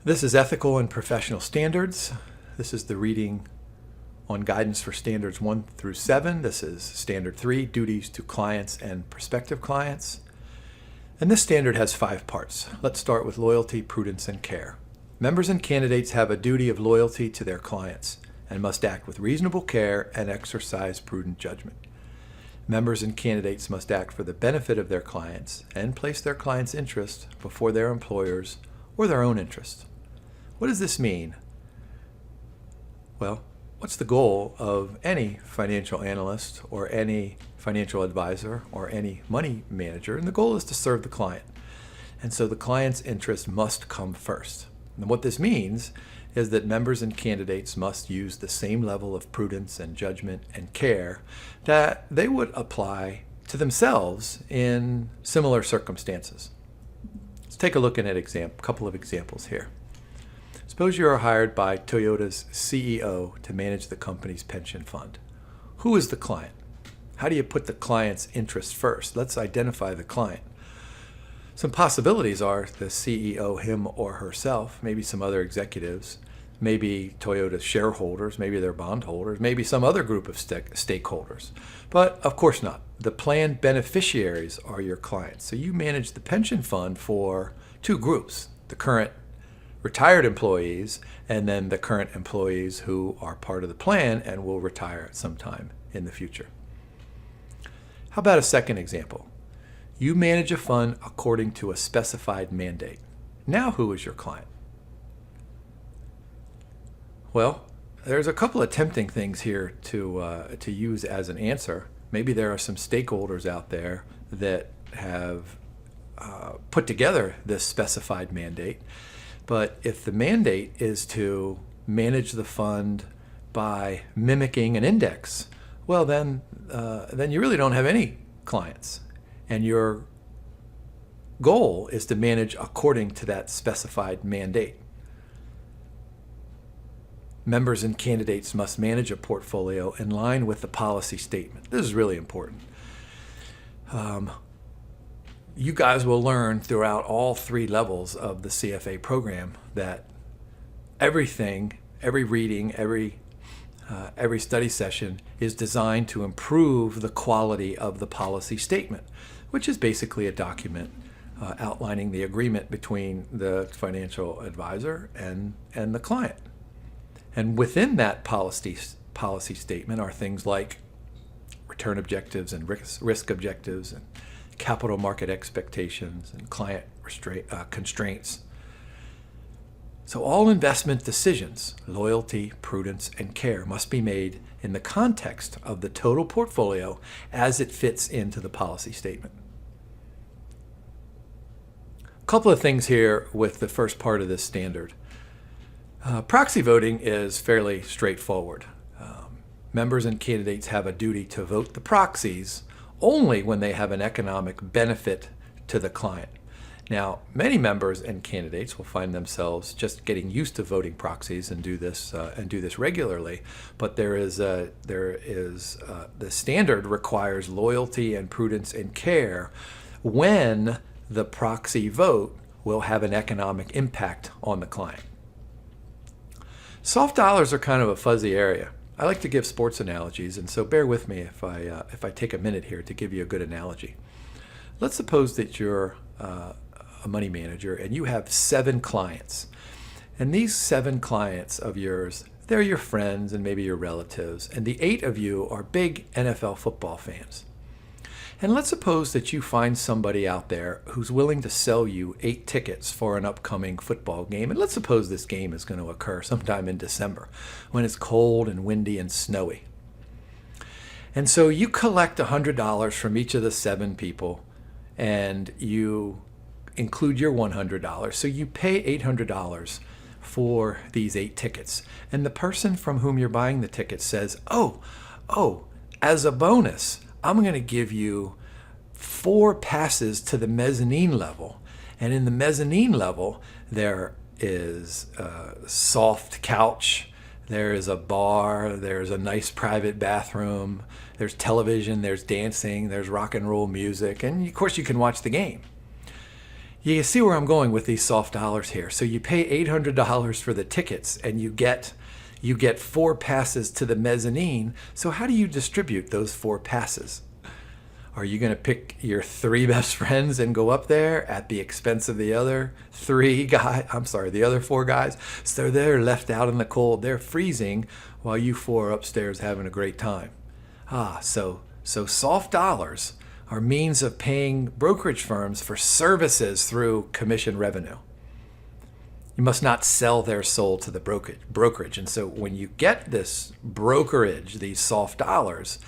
This is Ethical and Professional Standards. This is the reading on guidance for standards 1 through 7. This is standard 3, duties to clients and prospective clients. And this standard has 5 parts. Let's start with loyalty, prudence, and care. Members and candidates have a duty of loyalty to their clients and must act with reasonable care and exercise prudent judgment. Members and candidates must act for the benefit of their clients and place their clients' interests before their employers or their own interests. What does this mean? Well, what's the goal of any financial analyst or any financial advisor or any money manager? And the goal is to serve the client. And so the client's interest must come first. And what this means is that members and candidates must use the same level of prudence and judgment and care that they would apply to themselves in similar circumstances. Let's take a look at a couple of examples here. Suppose you are hired by Toyota's CEO to manage the company's pension fund. Who is the client? How do you put the client's interest first? Let's identify the client. Some possibilities are the CEO, him or herself, maybe some other executives, maybe Toyota's shareholders, maybe their bondholders, maybe some other group of stakeholders. But of course not. The plan beneficiaries are your clients. So you manage the pension fund for 2 groups, the current retired employees and then the current employees who are part of the plan and will retire at some time in the future. How about a second example? You manage a fund according to a specified mandate. Now who is your client? Well, there's a couple of tempting things here to use as an answer. Maybe there are some stakeholders out there that have put together this specified mandate. But if the mandate is to manage the fund by mimicking an index, well, then you really don't have any clients. And your goal is to manage according to that specified mandate. Members and candidates must manage a portfolio in line with the policy statement. This is really important. You guys will learn throughout all 3 levels of the CFA program that everything, every reading, every study session is designed to improve the quality of the policy statement, which is basically a document outlining the agreement between the financial advisor and the client. And within that policy statement are things like return objectives and risk objectives and capital market expectations and client constraints. So all investment decisions, loyalty, prudence, and care must be made in the context of the total portfolio as it fits into the policy statement. A couple of things here with the first part of this standard. Proxy voting is fairly straightforward. Members and candidates have a duty to vote the proxies only when they have an economic benefit to the client. Now, many members and candidates will find themselves just getting used to voting proxies and do this regularly. But the standard requires loyalty and prudence and care when the proxy vote will have an economic impact on the client. Soft dollars are kind of a fuzzy area. I like to give sports analogies, and so bear with me if I take a minute here to give you a good analogy. Let's suppose that you're a money manager and you have 7 clients. And these 7 clients of yours, they're your friends and maybe your relatives, and the 8 of you are big NFL football fans. And let's suppose that you find somebody out there who's willing to sell you 8 tickets for an upcoming football game. And let's suppose this game is going to occur sometime in December when it's cold and windy and snowy. And so you collect $100 from each of the 7 people and you include your $100. So you pay $800 for these 8 tickets. And the person from whom you're buying the tickets says, oh, as a bonus, I'm going to give you 4 passes to the mezzanine level. And in the mezzanine level, there is a soft couch, there is a bar, there's a nice private bathroom, there's television, there's dancing, there's rock and roll music, and of course you can watch the game. You see where I'm going with these soft dollars here. So you pay $800 for the tickets and you get 4 passes to the mezzanine. So how do you distribute those 4 passes? Are you going to pick your 3 best friends and go up there at the expense of the other 4 guys? So they're left out in the cold. They're freezing while you 4 are upstairs having a great time. So soft dollars are means of paying brokerage firms for services through commission revenue. You must not sell their soul to the brokerage. And so when you get this brokerage, these soft dollars,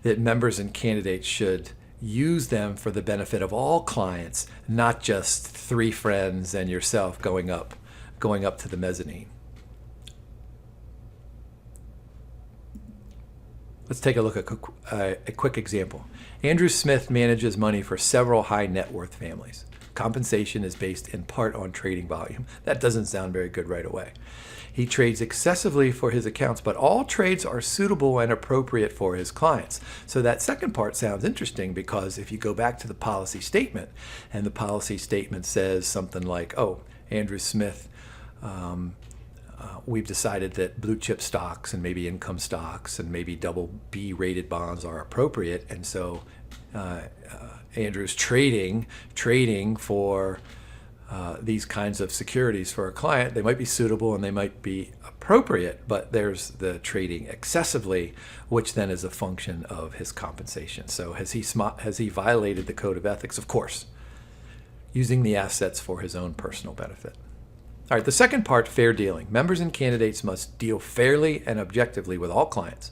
that members and candidates should use them for the benefit of all clients, not just 3 friends and yourself going up to the mezzanine. Let's take a look at a quick example. Andrew Smith manages money for several high net worth families. Compensation is based in part on trading volume. That doesn't sound very good right away. He trades excessively for his accounts, but all trades are suitable and appropriate for his clients. So that second part sounds interesting, because if you go back to the policy statement, and the policy statement says something like, Andrew Smith, we've decided that blue chip stocks and maybe income stocks and maybe double B rated bonds are appropriate. And so Andrew's trading for these kinds of securities for a client. They might be suitable and they might be appropriate, but there's the trading excessively, which then is a function of his compensation. So has he violated the code of ethics? Of course, using the assets for his own personal benefit. All right, the second part, fair dealing. Members and candidates must deal fairly and objectively with all clients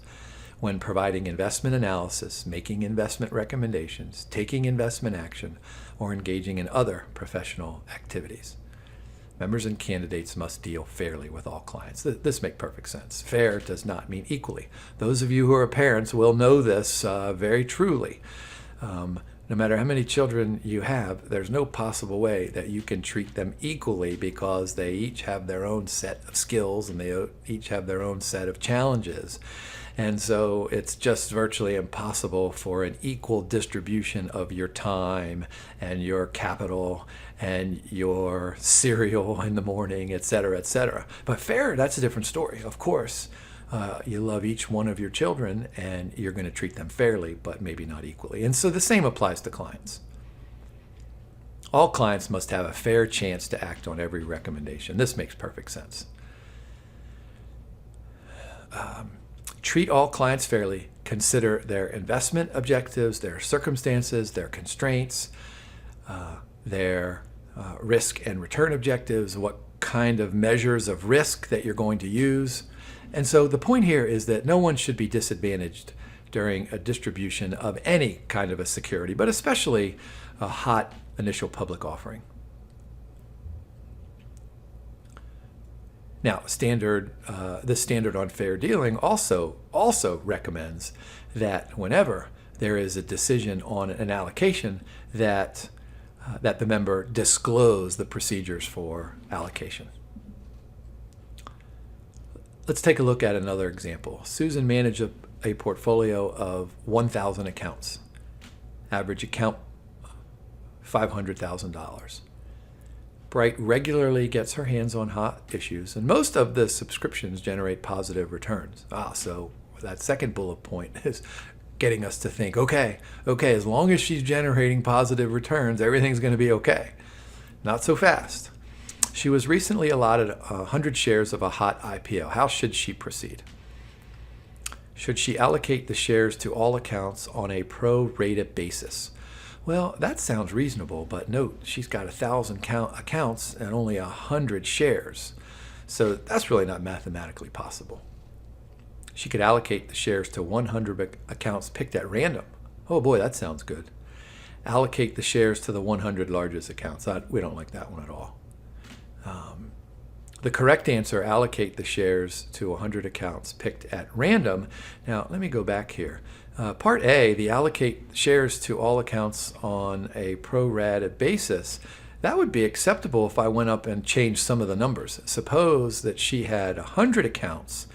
when providing investment analysis, making investment recommendations, taking investment action, or engaging in other professional activities. Members and candidates must deal fairly with all clients. This makes perfect sense. Fair does not mean equally. Those of you who are parents will know this very truly. No matter how many children you have, there's no possible way that you can treat them equally, because they each have their own set of skills and they each have their own set of challenges. And so it's just virtually impossible for an equal distribution of your time and your capital and your cereal in the morning, et cetera, et cetera. But fair, that's a different story. Of course, you love each one of your children and you're going to treat them fairly, but maybe not equally. And so the same applies to clients. All clients must have a fair chance to act on every recommendation. This makes perfect sense. Treat all clients fairly. Consider their investment objectives, their circumstances, their constraints, their risk and return objectives, what kind of measures of risk that you're going to use. And so the point here is that no one should be disadvantaged during a distribution of any kind of a security, but especially a hot initial public offering. Now, this standard on fair dealing also recommends that whenever there is a decision on an allocation, that the member disclose the procedures for allocation. Let's take a look at another example. Susan managed a portfolio of 1,000 accounts. Average account, $500,000. Bright regularly gets her hands on hot issues, and most of the subscriptions generate positive returns. So that second bullet point is getting us to think, okay, as long as she's generating positive returns, everything's going to be okay. Not so fast. She was recently allotted 100 shares of a hot IPO. How should she proceed? Should she allocate the shares to all accounts on a pro-rata basis? Well, that sounds reasonable, but note, she's got 1,000 accounts and only 100 shares. So that's really not mathematically possible. She could allocate the shares to 100 accounts picked at random. Oh boy, that sounds good. Allocate the shares to the 100 largest accounts. We don't like that one at all. The correct answer, allocate the shares to 100 accounts picked at random. Now, let me go back here. Part A, the allocate shares to all accounts on a pro-rata basis, that would be acceptable if I went up and changed some of the numbers. Suppose that she had 100 accounts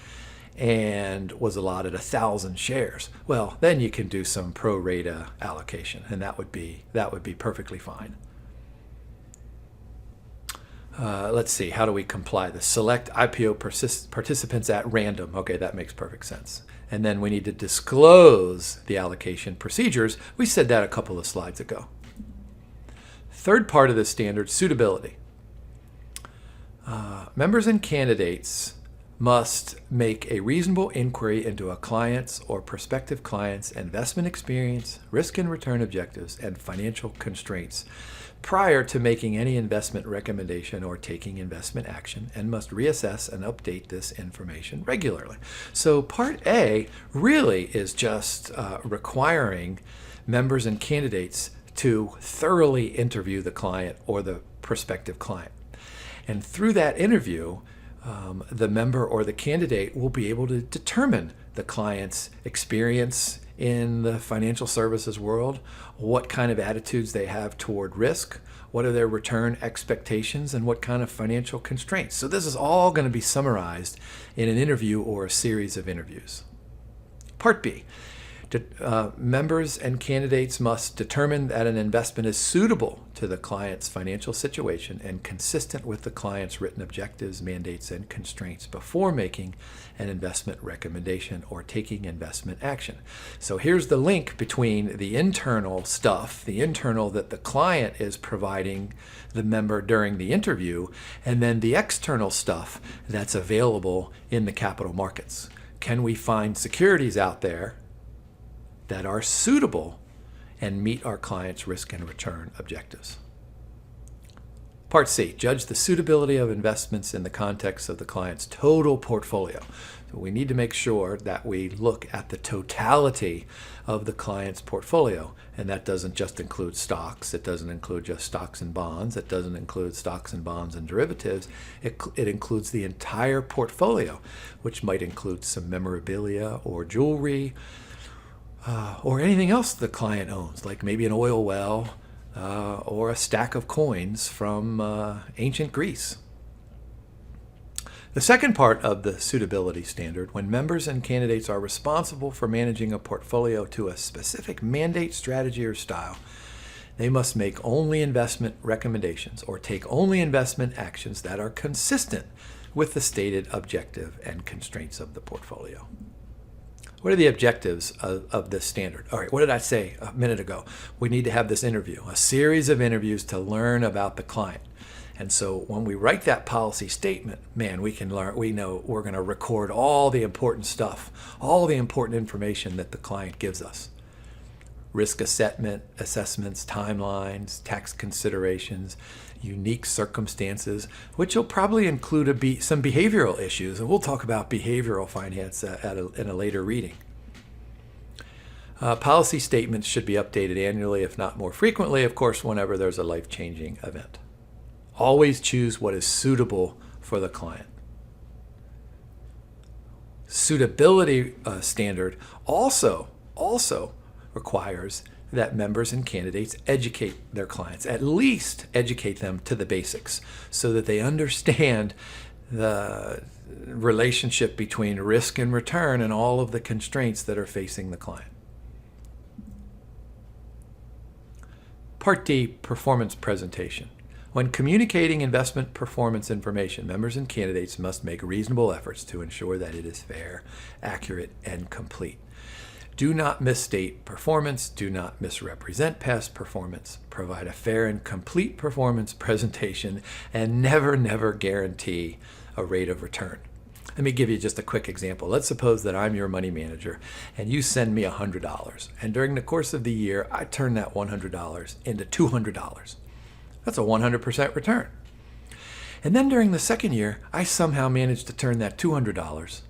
and was allotted 1,000 shares. Well, then you can do some pro-rata allocation, and that would be perfectly fine. let's see, how do we comply this? Select IPO participants at random. Okay, that makes perfect sense. And then we need to disclose the allocation procedures. We said that a couple of slides ago. Third part of the standard, suitability. Members and candidates must make a reasonable inquiry into a client's or prospective client's investment experience, risk and return objectives, and financial constraints prior to making any investment recommendation or taking investment action, and must reassess and update this information regularly. So Part A really is just requiring members and candidates to thoroughly interview the client or the prospective client. And through that interview, the member or the candidate will be able to determine the client's experience in the financial services world, what kind of attitudes they have toward risk, what are their return expectations, and what kind of financial constraints. So this is all going to be summarized in an interview or a series of interviews. Part B. Members and candidates must determine that an investment is suitable to the client's financial situation and consistent with the client's written objectives, mandates, and constraints before making an investment recommendation or taking investment action. So here's the link between the internal stuff, the internal that the client is providing the member during the interview, and then the external stuff that's available in the capital markets. Can we find securities out there that are suitable and meet our client's risk and return objectives? Part C, judge the suitability of investments in the context of the client's total portfolio. So we need to make sure that we look at the totality of the client's portfolio, and that doesn't just include stocks. It doesn't include just stocks and bonds. It doesn't include stocks and bonds and derivatives. It includes the entire portfolio, which might include some memorabilia or jewelry, or anything else the client owns, like maybe an oil well or a stack of coins from ancient Greece. The second part of the suitability standard, when members and candidates are responsible for managing a portfolio to a specific mandate, strategy, or style, they must make only investment recommendations or take only investment actions that are consistent with the stated objective and constraints of the portfolio. What are the objectives of this standard? All right, what did I say a minute ago? We need to have this interview, a series of interviews to learn about the client. And so when we write that policy statement, man, we know we're going to record all the important stuff, all the important information that the client gives us. Risk assessments, timelines, tax considerations, unique circumstances, which will probably include some behavioral issues, and we'll talk about behavioral finance in a later reading. Policy statements should be updated annually, if not more frequently, of course, whenever there's a life-changing event. Always choose what is suitable for the client. Suitability standard also requires that members and candidates educate their clients, at least educate them to the basics, so that they understand the relationship between risk and return and all of the constraints that are facing the client. Part D, performance presentation. When communicating investment performance information, members and candidates must make reasonable efforts to ensure that it is fair, accurate, and complete. Do not misstate performance. Do not misrepresent past performance. Provide a fair and complete performance presentation, and never guarantee a rate of return. Let me give you just a quick example. Let's suppose that I'm your money manager and you send me $100. And during the course of the year, I turn that $100 into $200. That's a 100% return. And then during the second year, I somehow managed to turn that $200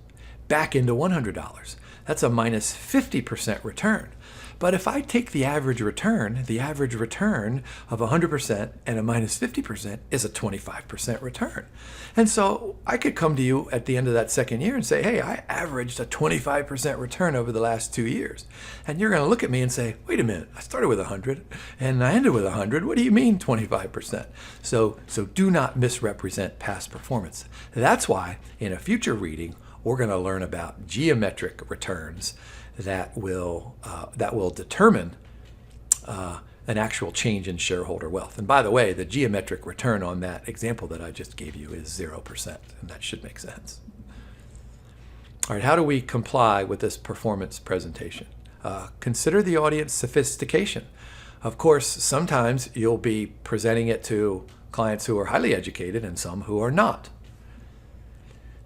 back into $100. That's a minus 50% return. But if I take the average return of 100% and a minus 50% is a 25% return. And so I could come to you at the end of that second year and say, hey, I averaged a 25% return over the last 2 years. And you're going to look at me and say, wait a minute, I started with 100 and I ended with 100. What do you mean 25%? So do not misrepresent past performance. That's why in a future reading, we're going to learn about geometric returns that will determine an actual change in shareholder wealth. And by the way, the geometric return on that example that I just gave you is 0%, and that should make sense. All right, how do we comply with this performance presentation? Consider the audience sophistication. Of course, sometimes you'll be presenting it to clients who are highly educated and some who are not.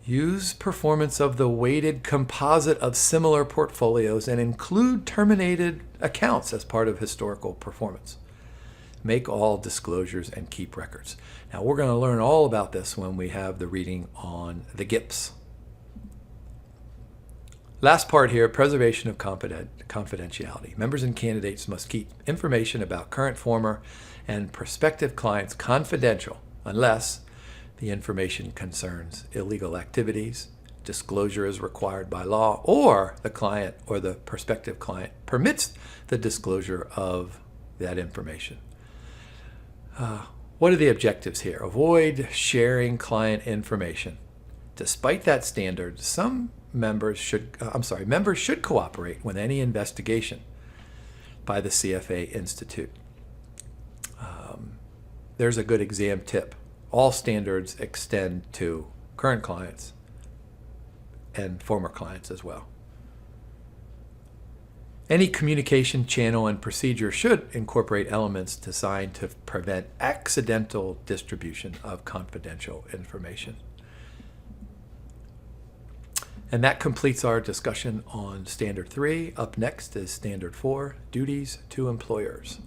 Use performance of the weighted composite of similar portfolios and include terminated accounts as part of historical performance. Make all disclosures and keep records. Now, we're going to learn all about this when we have the reading on the GIPS. Last part here, preservation of confidentiality. Members and candidates must keep information about current, former, and prospective clients confidential unless the information concerns illegal activities, disclosure is required by law, or the client or the prospective client permits the disclosure of that information. What are the objectives here? Avoid sharing client information. Despite that standard, members should cooperate with any investigation by the CFA Institute. There's a good exam tip. All standards extend to current clients and former clients as well. Any communication channel and procedure should incorporate elements designed to prevent accidental distribution of confidential information. And that completes our discussion on Standard 3. Up next is Standard 4, Duties to Employers.